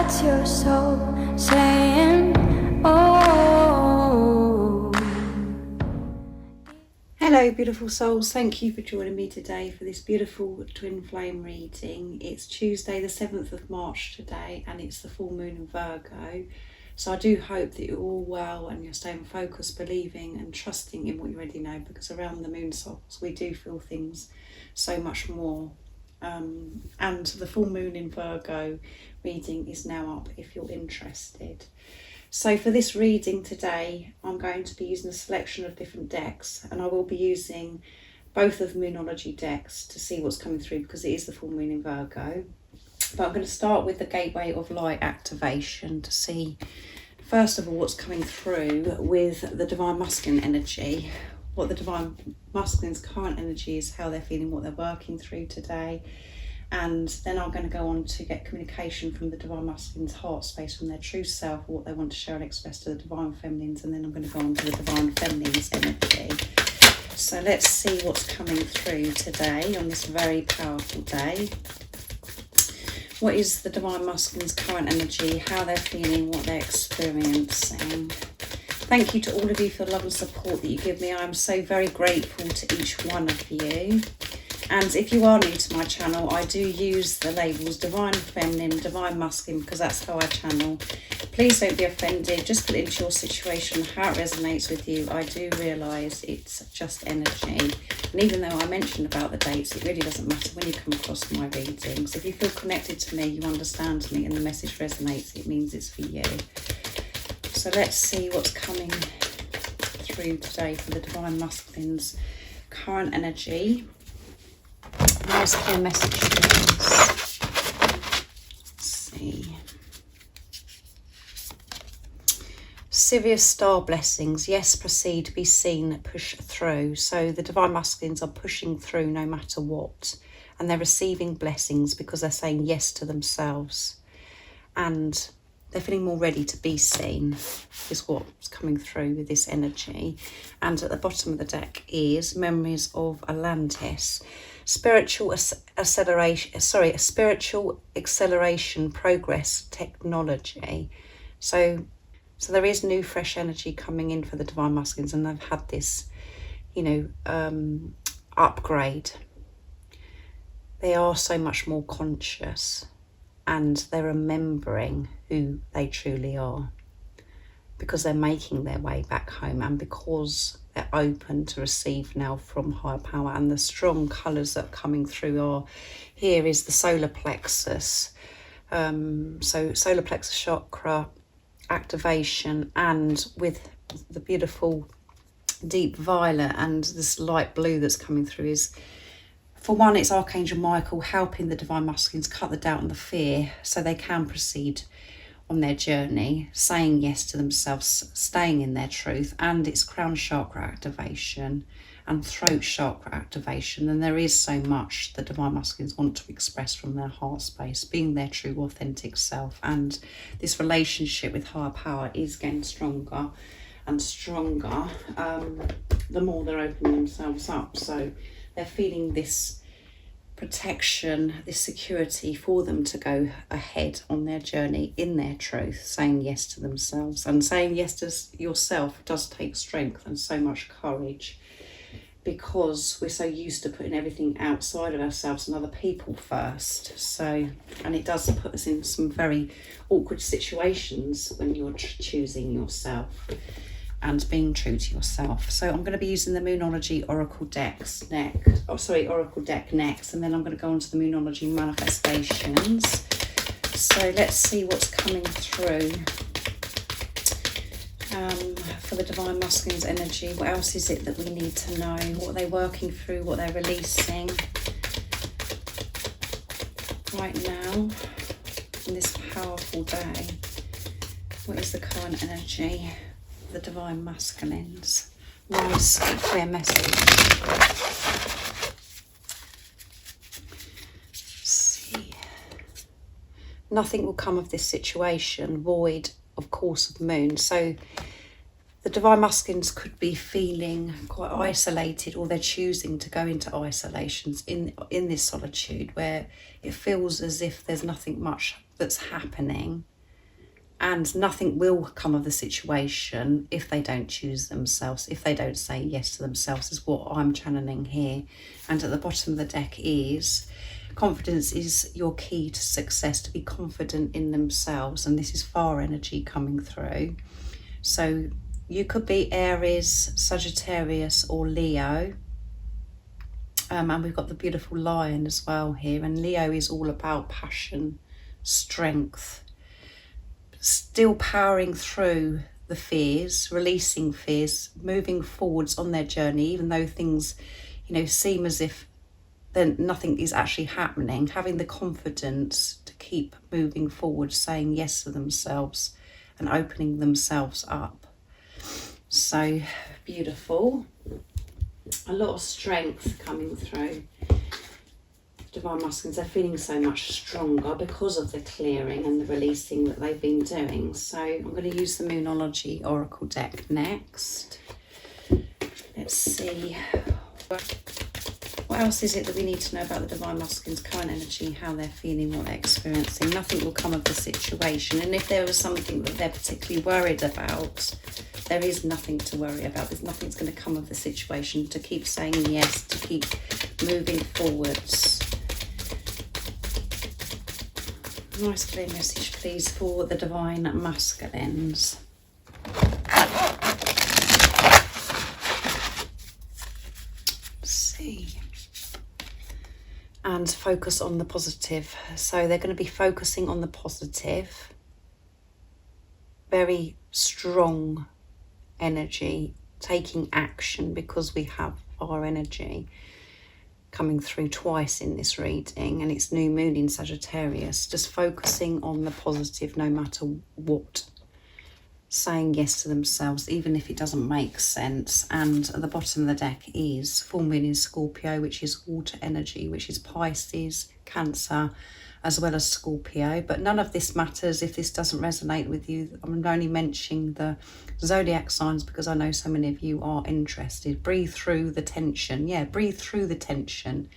That's your soul saying, oh. Hello beautiful souls, thank you for joining me today for this beautiful twin flame reading. It's Tuesday the 7th of March today and it's the full moon in Virgo. So I do hope that you're all well and you're staying focused, believing and trusting in what you already know, because around the moon cycles we do feel things so much more. And the full moon in Virgo reading is now up if you're interested. So for this reading today, I'm going to be using a selection of different decks, and I will be using both of the Minology decks to see what's coming through because it is the full moon in Virgo. But I'm going to start with the Gateway of Light activation to see, first of all, what's coming through with the Divine Masculine energy, what the Divine Masculine's current energy is, how they're feeling, what they're working through today. And then I'm going to go on to get communication from the Divine Masculine's heart space, from their true self, what they want to share and express to the Divine Feminines, and then I'm going to go on to the Divine Feminine's energy. So let's see what's coming through today on this very powerful day. What is the Divine Masculine's current energy, how they're feeling, what they're experiencing. Thank you to all of you for the love and support that you give me. I am so very grateful to each one of you. And if you are new to my channel, I do use the labels Divine Feminine, Divine Masculine, because that's how I channel. Please don't be offended. Just put it into your situation, how it resonates with you. I do realise it's just energy. And even though I mentioned about the dates, it really doesn't matter when you come across my readings. If you feel connected to me, you understand me, and the message resonates, it means it's for you. So let's see what's coming through today for the Divine Masculine's current energy. Nice clear message, please. Let's see. Serious star blessings. Yes, proceed, be seen, push through. So the Divine Masculines are pushing through no matter what. And they're receiving blessings because they're saying yes to themselves. And they're feeling more ready to be seen, is what's coming through with this energy. And at the bottom of the deck is Memories of Atlantis. Spiritual acceleration, progress, technology. So there is new, fresh energy coming in for the Divine Masculines, and they've had this, upgrade. They are so much more conscious, and they're remembering who they truly are because they're making their way back home, and because they're open to receive now from higher power. And the strong colours that are coming through are, here is the solar plexus. So solar plexus chakra activation, and with the beautiful deep violet and this light blue that's coming through is, for one, it's Archangel Michael helping the Divine Masculines cut the doubt and the fear so they can proceed on their journey, saying yes to themselves, staying in their truth. And it's crown chakra activation and throat chakra activation. And there is so much the Divine Masculines want to express from their heart space, being their true authentic self. And this relationship with higher power is getting stronger and stronger the more they're opening themselves up. So they're feeling this protection, this security for them to go ahead on their journey in their truth, saying yes to themselves. And saying yes to yourself does take strength and so much courage, because we're so used to putting everything outside of ourselves and other people first. So, and it does put us in some very awkward situations when you're choosing yourself and being true to yourself. So I'm going to be using the Minology Oracle deck next, and then I'm going to go on to the Minology manifestations. So let's see what's coming through for the Divine Masculine's energy. What else is it that we need to know? What are they working through? What they're releasing right now in this powerful day? What is the current energy? The Divine Masculines. Nice clear message. Let's see. Nothing will come of this situation void of course of the moon. So the Divine Masculines could be feeling quite isolated, or they're choosing to go into isolations in this solitude where it feels as if there's nothing much that's happening. And nothing will come of the situation if they don't choose themselves, if they don't say yes to themselves, is what I'm channeling here. And at the bottom of the deck is confidence is your key to success, to be confident in themselves. And this is fire energy coming through. So you could be Aries, Sagittarius or Leo. And we've got the beautiful lion as well here. And Leo is all about passion, strength, still powering through the fears, releasing fears, moving forwards on their journey, even though things, seem as if then nothing is actually happening, having the confidence to keep moving forward, saying yes to themselves and opening themselves up. So beautiful. A lot of strength coming through. Divine Masculines, they're feeling so much stronger because of the clearing and the releasing that they've been doing. So I'm going to use the Minology Oracle deck next. Let's see. What else is it that we need to know about the Divine Masculines' current energy, how they're feeling, what they're experiencing? Nothing will come of the situation. And if there was something that they're particularly worried about, there is nothing to worry about. There's nothing that's going to come of the situation. To keep saying yes, to keep moving forwards. Nice clear message, please, for the Divine Masculines. Let's see. And focus on the positive. So they're going to be focusing on the positive. Very strong energy, taking action, because we have our energy coming through twice in this reading, and it's new moon in Sagittarius. Just focusing on the positive no matter what, saying yes to themselves even if it doesn't make sense. And at the bottom of the deck is full moon in Scorpio, which is water energy, which is Pisces, Cancer, as well as Scorpio. But none of this matters if this doesn't resonate with you. I'm only mentioning the zodiac signs because I know so many of you are interested. Breathe through the tension. Yeah, breathe through the tension.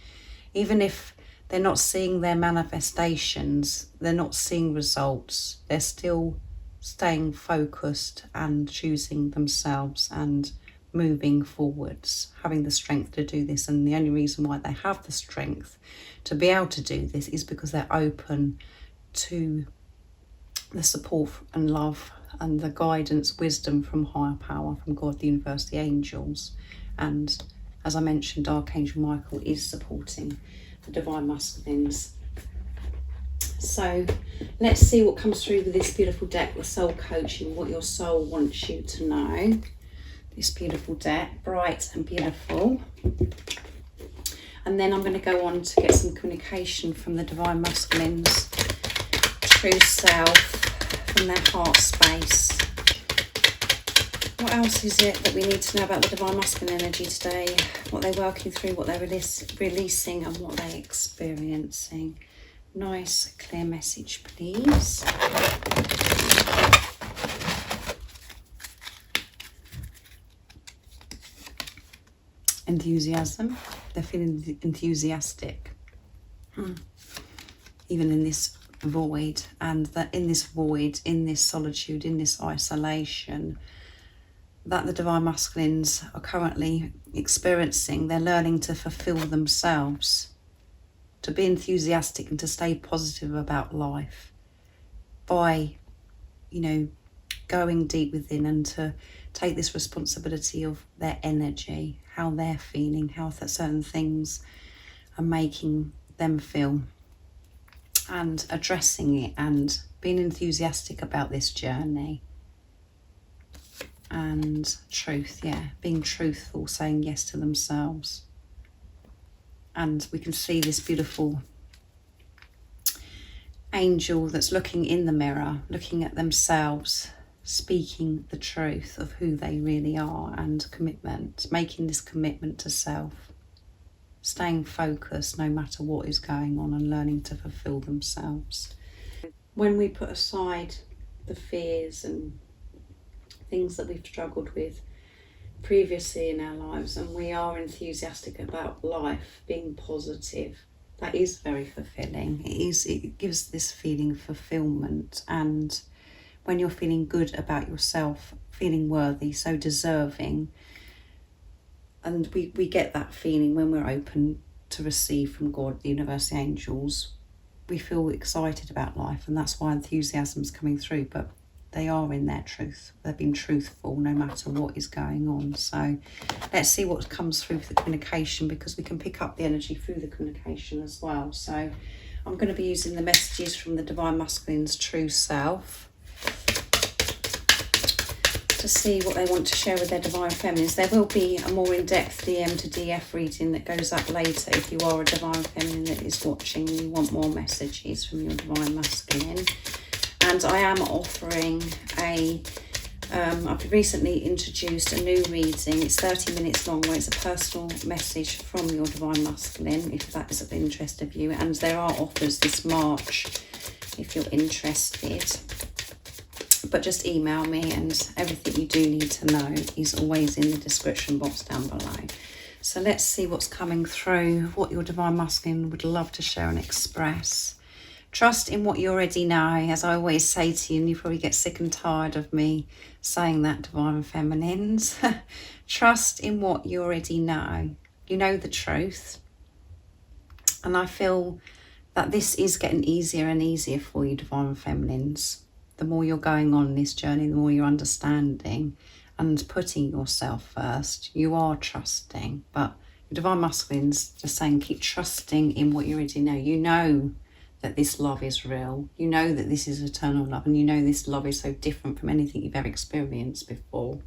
Even if they're not seeing their manifestations, they're not seeing results, they're still staying focused and choosing themselves and moving forwards, having the strength to do this. And the only reason why they have the strength to be able to do this is because they're open to the support and love and the guidance, wisdom from higher power, from God, the universe, the angels. And as I mentioned, Archangel Michael is supporting the Divine Masculines. So let's see what comes through with this beautiful deck, the soul coaching, what your soul wants you to know. This beautiful deck, bright and beautiful. And then I'm going to go on to get some communication from the Divine Masculines' true self, from their heart space. What else is it that we need to know about the Divine Masculine energy today? What they're working through, what they're releasing, and what they're experiencing. Nice, clear message, please. Enthusiasm. They're feeling enthusiastic. Even in this void, and that in this void, in this solitude, in this isolation that the Divine Masculines are currently experiencing, they're learning to fulfill themselves, to be enthusiastic and to stay positive about life by, going deep within, and to take this responsibility of their energy, how they're feeling, how certain things are making them feel, and addressing it and being enthusiastic about this journey. And truth, being truthful, saying yes to themselves. And we can see this beautiful angel that's looking in the mirror, looking at themselves, speaking the truth of who they really are, and commitment, making this commitment to self, staying focused no matter what is going on, and learning to fulfill themselves. When we put aside the fears and things that we've struggled with previously in our lives, and we are enthusiastic about life, being positive, that is very fulfilling. It gives this feeling of fulfillment. And when you're feeling good about yourself, feeling worthy, so deserving. And we get that feeling when we're open to receive from God, the universe, the angels. We feel excited about life, and that's why enthusiasm's coming through. But they are in their truth. They've been truthful no matter what is going on. So let's see what comes through for the communication, because we can pick up the energy through the communication as well. So I'm going to be using the messages from the Divine Masculine's true self to see what they want to share with their Divine Feminines. There will be a more in-depth DM to DF reading that goes up later if you are a Divine Feminine that is watching and you want more messages from your Divine Masculine. And I am offering I've recently introduced a new reading. It's 30 minutes long, where it's a personal message from your Divine Masculine, if that is of interest of you. And there are offers this March if you're interested. But just email me, and everything you do need to know is always in the description box down below. So let's see what's coming through, what your Divine Masculine would love to share and express. Trust in what you already know, as I always say to you, and you probably get sick and tired of me saying that, Divine Feminines. Trust in what you already know. You know the truth. And I feel that this is getting easier and easier for you, Divine Feminines. The more you're going on this journey, the more you're understanding and putting yourself first. You are trusting, but your Divine Masculine's just saying keep trusting in what you already know. You know that this love is real. You know that this is eternal love, and you know this love is so different from anything you've ever experienced before.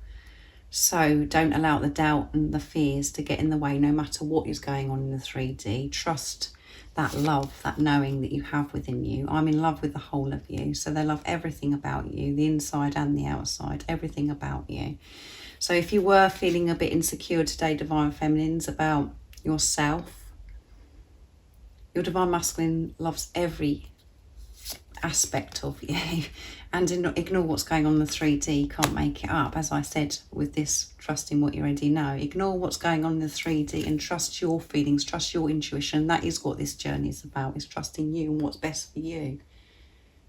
So don't allow the doubt and the fears to get in the way, no matter what is going on in the 3D. Trust that love, that knowing that you have within you. I'm in love with the whole of you. So they love everything about you, the inside and the outside, everything about you. So if you were feeling a bit insecure today, Divine Feminines, about yourself, your Divine Masculine loves every aspect of you, and ignore what's going on in the 3D. Can't make it up. As I said with this, trust in what you already know. Ignore what's going on in the 3D and trust your feelings, trust your intuition. That is what this journey is about, is trusting you and what's best for you.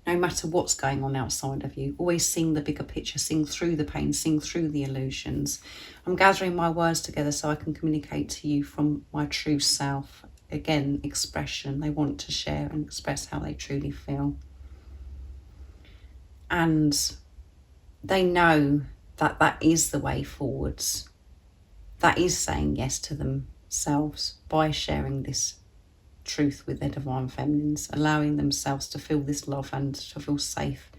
No matter what's going on outside of you, always sing the bigger picture, sing through the pain, sing through the illusions. I'm gathering my words together so I can communicate to you from my true self. Again, expression. They want to share and express how they truly feel. And they know that that is the way forwards. That is saying yes to themselves by sharing this truth with their Divine Feminines, allowing themselves to feel this love and to feel safe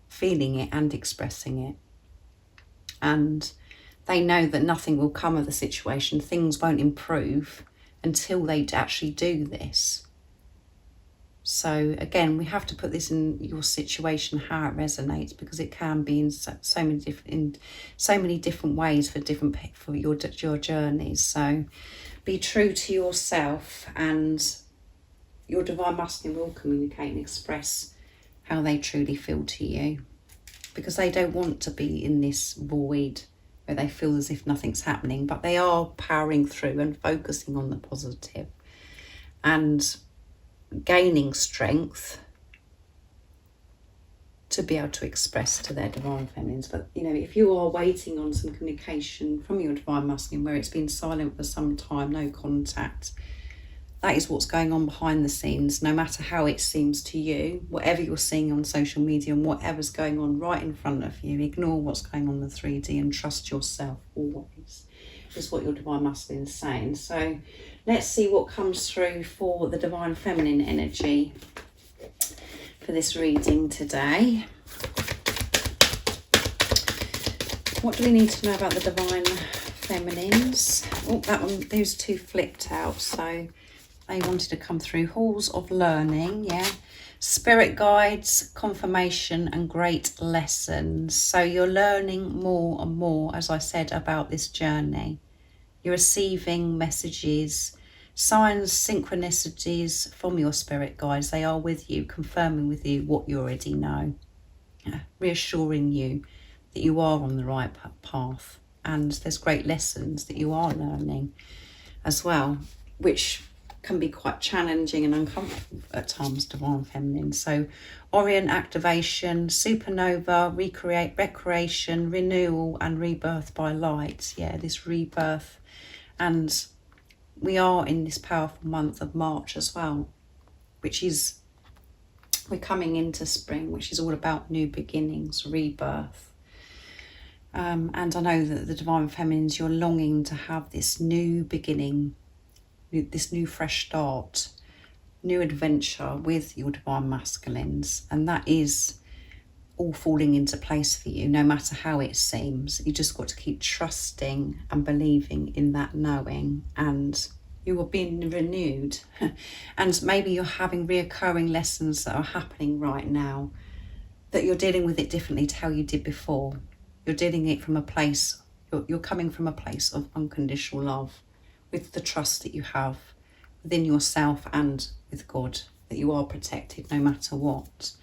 feeling it and expressing it. And they know that nothing will come of the situation. Things won't improve until they actually do this. So again, we have to put this in your situation, how it resonates, because it can be in so many different ways for your journeys. So be true to yourself, and your Divine Masculine will communicate and express how they truly feel to you, because they don't want to be in this void where they feel as if nothing's happening, but they are powering through and focusing on the positive and gaining strength to be able to express to their Divine Feminines. But you know, if you are waiting on some communication from your Divine Masculine where it's been silent for some time, no contact, that is what's going on behind the scenes. No matter how it seems to you, whatever you're seeing on social media and whatever's going on right in front of you, ignore what's going on in the 3D and trust yourself always, is what your Divine Masculine is saying. So let's see what comes through for the Divine Feminine energy for this reading today. What do we need to know about the Divine Feminines? Oh, that one, those two flipped out, so they wanted to come through. Halls of Learning, yeah. Spirit guides, confirmation, and great lessons. So you're learning more and more, as I said, about this journey. You're receiving messages, signs, synchronicities from your spirit guides. They are with you, confirming with you what you already know, reassuring you that you are on the right path. And there's great lessons that you are learning as well, which can be quite challenging and uncomfortable at times, Divine Feminine. So Orient activation, supernova, recreation, renewal and rebirth by light. Yeah, this rebirth. And we are in this powerful month of March as well, which is, we're coming into spring, which is all about new beginnings, rebirth. And I know that the Divine Feminines, you're longing to have this new beginning, this new fresh start, new adventure with your Divine Masculines. And that is all falling into place for you, no matter how it seems. You just got to keep trusting and believing in that knowing, and you are being renewed. And maybe you're having reoccurring lessons that are happening right now, that you're dealing with it differently to how you did before. You're dealing it from a place, you're coming from a place of unconditional love, with the trust that you have within yourself and with God, that you are protected no matter what.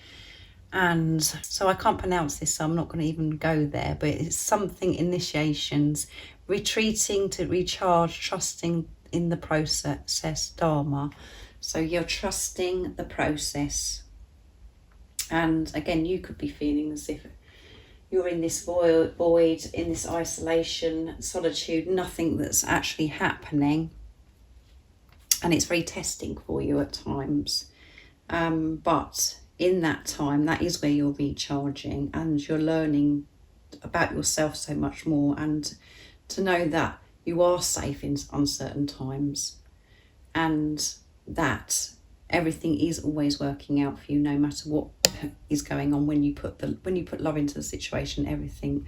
And so I can't pronounce this, so I'm not going to even go there, but it's something initiations, retreating to recharge, trusting in the process, Dharma. So you're trusting the process. And again, you could be feeling as if you're in this void, in this isolation, solitude, nothing that's actually happening. And it's very testing for you at times. But in that time, that is where you're recharging and you're learning about yourself so much more, and to know that you are safe in uncertain times, and that everything is always working out for you, no matter what is going on. When you put love into the situation, everything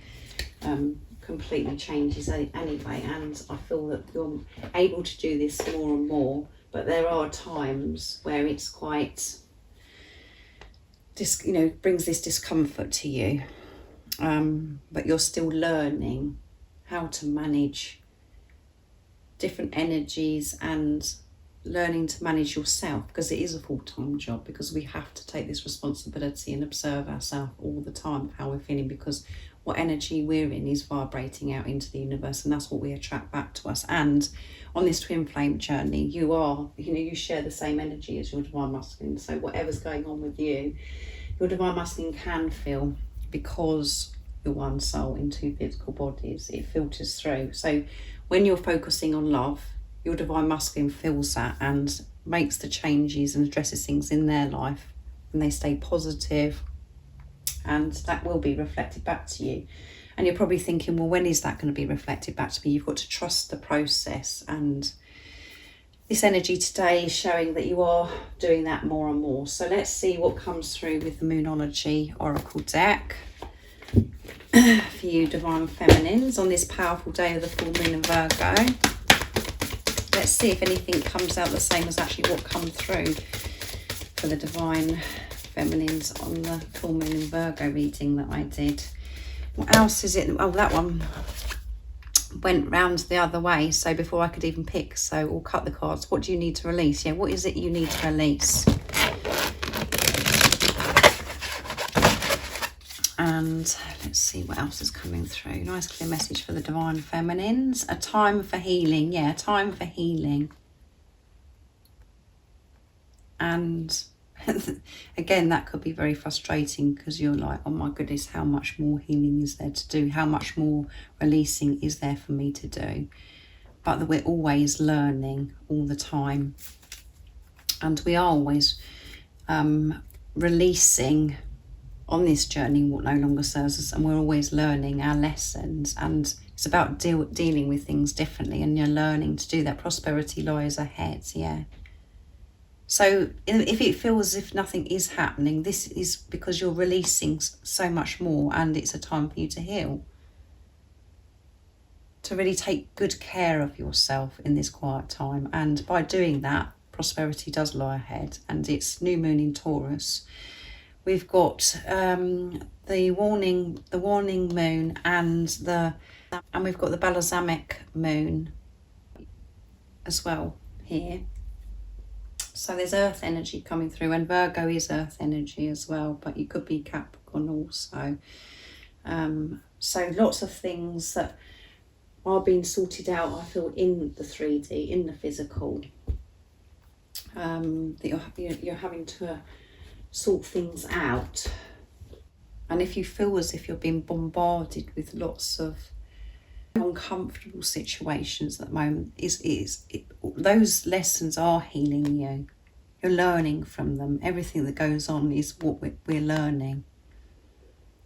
completely changes anyway. And I feel that you're able to do this more and more, but there are times where it's quite brings this discomfort to you, but you're still learning how to manage different energies and learning to manage yourself, because it is a full-time job, because we have to take this responsibility and observe ourselves all the time of how we're feeling, because what energy we're in is vibrating out into the universe, and that's what we attract back to us. And on this twin flame journey, you share the same energy as your Divine Masculine. So whatever's going on with you, your Divine Masculine can feel, because you're one soul in two physical bodies, it filters through. So when you're focusing on love, your Divine Masculine feels that and makes the changes and addresses things in their life, and they stay positive, and that will be reflected back to you. And you're probably thinking, well, when is that going to be reflected back to me? You've got to trust the process, and this energy today is showing that you are doing that more and more. So let's see what comes through with the Minology Oracle deck for you Divine Feminines on this powerful day of the full moon in Virgo. Let's see if anything comes out the same as actually what come through for the Divine Feminines on the full moon in Virgo reading that I did. What else is it? Oh, that one went round the other way, so before I could even pick, so we'll cut the cards. What do you need to release? Yeah, what is it you need to release? And let's see what else is coming through. Nice clear message for the Divine Feminines. A time for healing. Yeah, a time for healing. And again, that could be very frustrating, because you're like, oh my goodness, how much more healing is there to do? How much more releasing is there for me to do? But that we're always learning all the time. And we are always releasing on this journey what no longer serves us, and we're always learning our lessons, and it's about dealing with things differently, and you're learning to do that. Prosperity lies ahead. Yeah. So if it feels as if nothing is happening, this is because you're releasing so much more, and it's a time for you to heal, to really take good care of yourself in this quiet time. And by doing that, prosperity does lie ahead, and it's new moon in Taurus. We've got the warning moon, and we've got the balsamic moon as well here. So there's earth energy coming through, and Virgo is earth energy as well, but you could be Capricorn also. So lots of things that are being sorted out, I feel, in the 3D, in the physical. that you're having to sort things out. And if you feel as if you're being bombarded with lots of uncomfortable situations at the moment, those lessons are healing you. You're learning from them. Everything that goes on is what we're learning.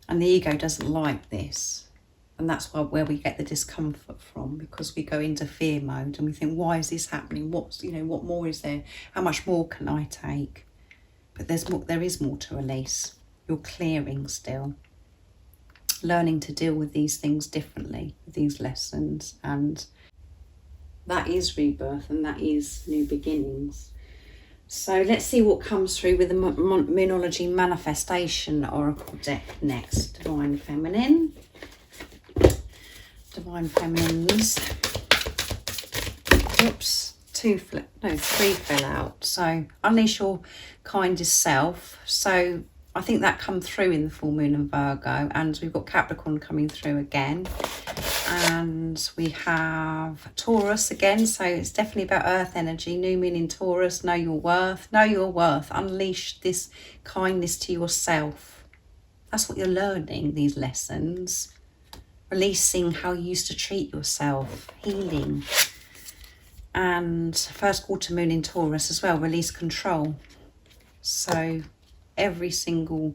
And the ego doesn't like this. And that's where we get the discomfort from, because we go into fear mode and we think, why is this happening? What more is there? How much more can I take? But there is more to release. You're clearing still. Learning to deal with these things differently, with these lessons. And that is rebirth, and that is new beginnings. So let's see what comes through with the Minology Manifestation Oracle deck next. Divine Feminine. Divine Feminines. Oops. 3 fell out. So unleash your kindest self. So I think that come through in the full moon in Virgo, and we've got Capricorn coming through again, and we have Taurus again. So it's definitely about earth energy. New moon in Taurus. Know your worth. Know your worth. Unleash this kindness to yourself. That's what you're learning, these lessons. Releasing how you used to treat yourself. Healing. And first quarter moon in Taurus as well. Release control. So every single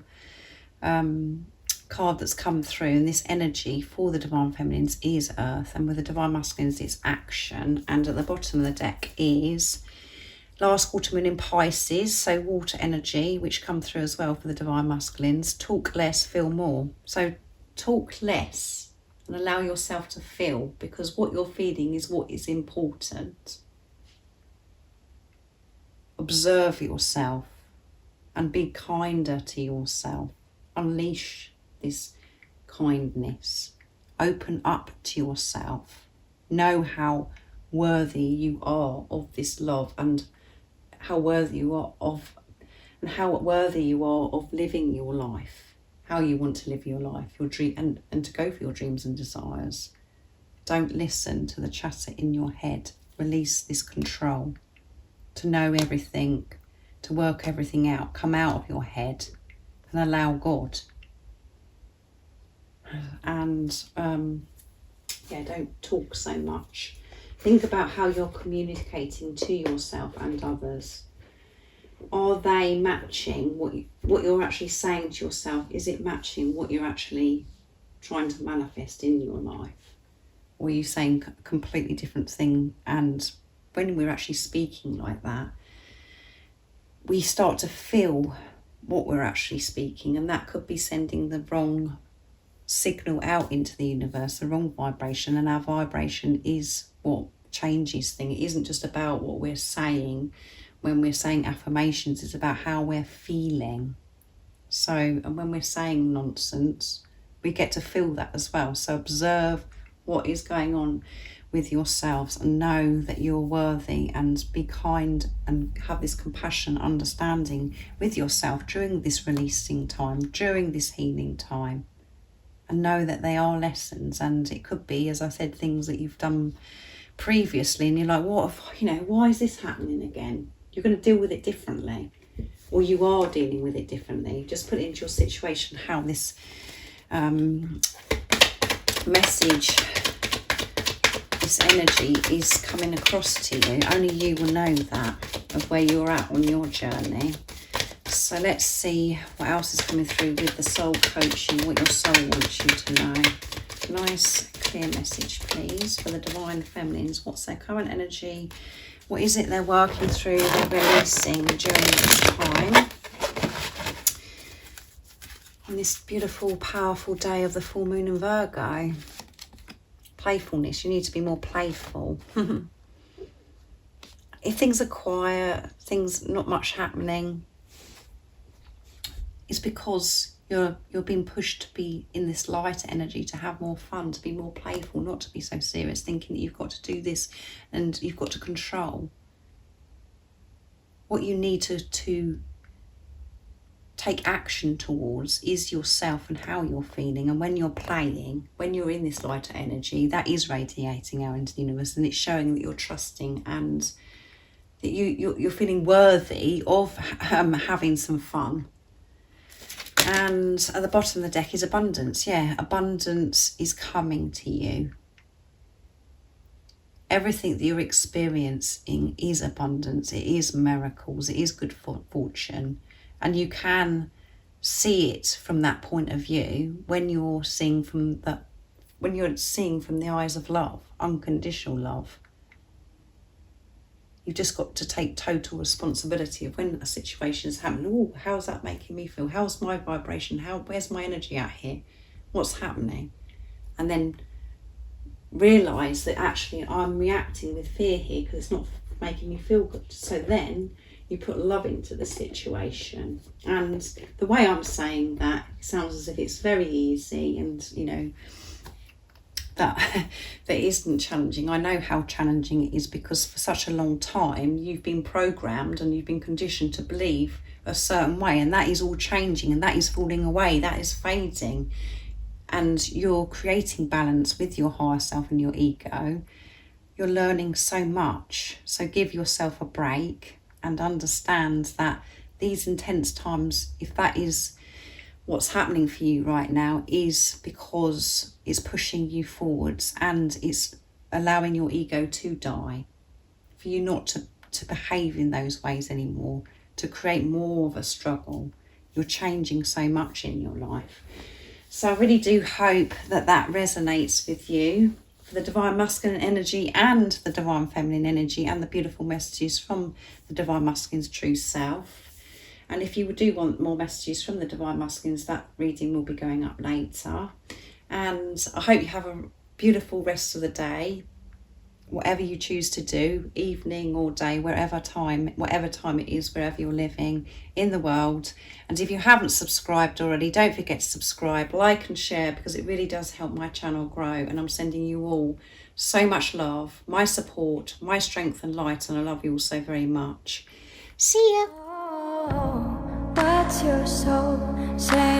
card that's come through, and this energy for the Divine Feminines is Earth, and with the Divine Masculines it's action. And at the bottom of the deck is last quarter moon in Pisces, so water energy, which come through as well for the Divine Masculines. Talk less, feel more. So talk less and allow yourself to feel, because what you're feeling is what is important. Observe yourself and be kinder to yourself. Unleash this kindness. Open up to yourself. Know how worthy you are of this love, and how worthy you are of living your life. How you want to live your life, your dream, and to go for your dreams and desires. Don't listen to the chatter in your head. Release this control. To know everything, to work everything out, come out of your head and allow God. And don't talk so much. Think about how you're communicating to yourself and others. Are they matching what you're actually saying to yourself? Is it matching what you're actually trying to manifest in your life? Or are you saying a completely different thing? And when we're actually speaking like that, we start to feel what we're actually speaking, and that could be sending the wrong signal out into the universe, the wrong vibration. And our vibration is what changes things. It isn't just about what we're saying. When we're saying affirmations, it's about how we're feeling. So, and when we're saying nonsense, we get to feel that as well. So observe what is going on with yourselves and know that you're worthy, and be kind and have this compassion, understanding with yourself during this releasing time, during this healing time, and know that they are lessons. And it could be, as I said, things that you've done previously and you're like, why is this happening again? You're going to deal with it differently, or you are dealing with it differently. Just put it into your situation how this message, this energy is coming across to you. Only you will know that, of where you're at on your journey. So let's see what else is coming through with the soul coaching, what your soul wants you to know. Nice clear message please for the Divine Feminines. What's their current energy? What is it they're working through, they're releasing during this time? On this beautiful, powerful day of the full moon in Virgo. Playfulness, you need to be more playful. If things are quiet, things not much happening, it's because you're being pushed to be in this lighter energy, to have more fun, to be more playful, not to be so serious, thinking that you've got to do this and you've got to control. What you need to take action towards is yourself and how you're feeling. And when you're playing, when you're in this lighter energy, that is radiating out into the universe, and it's showing that you're trusting and that you're feeling worthy of having some fun. And at the bottom of the deck is abundance. Yeah, abundance is coming to you. Everything that you're experiencing is abundance. It is miracles. It is good fortune. And you can see it from that point of view when you're seeing from the eyes of love, unconditional love. You've just got to take total responsibility of when a situation is happening. Oh, how's that making me feel? How's my vibration? Where's my energy at here? What's happening? And then realise that actually I'm reacting with fear here because it's not making me feel good. So then you put love into the situation. And the way I'm saying that, it sounds as if it's very easy and, you know, that isn't challenging. I know how challenging it is because for such a long time you've been programmed and you've been conditioned to believe a certain way, and that is all changing and that is falling away, that is fading, and you're creating balance with your higher self and your ego. You're learning so much, so give yourself a break and understand that these intense times, if that is what's happening for you right now, is because it's pushing you forwards and it's allowing your ego to die, for you not to behave in those ways anymore, to create more of a struggle. You're changing so much in your life. So I really do hope that that resonates with you, for the divine masculine energy and the divine feminine energy and the beautiful messages from the divine masculine's true self. And if you do want more messages from the divine masculines, that reading will be going up later. And I hope you have a beautiful rest of the day, whatever you choose to do, evening or day, whatever time it is, wherever you're living in the world. And if you haven't subscribed already, don't forget to subscribe, like and share, because it really does help my channel grow. And I'm sending you all so much love, my support, my strength and light, and I love you all so very much. See ya. What's your soul saying?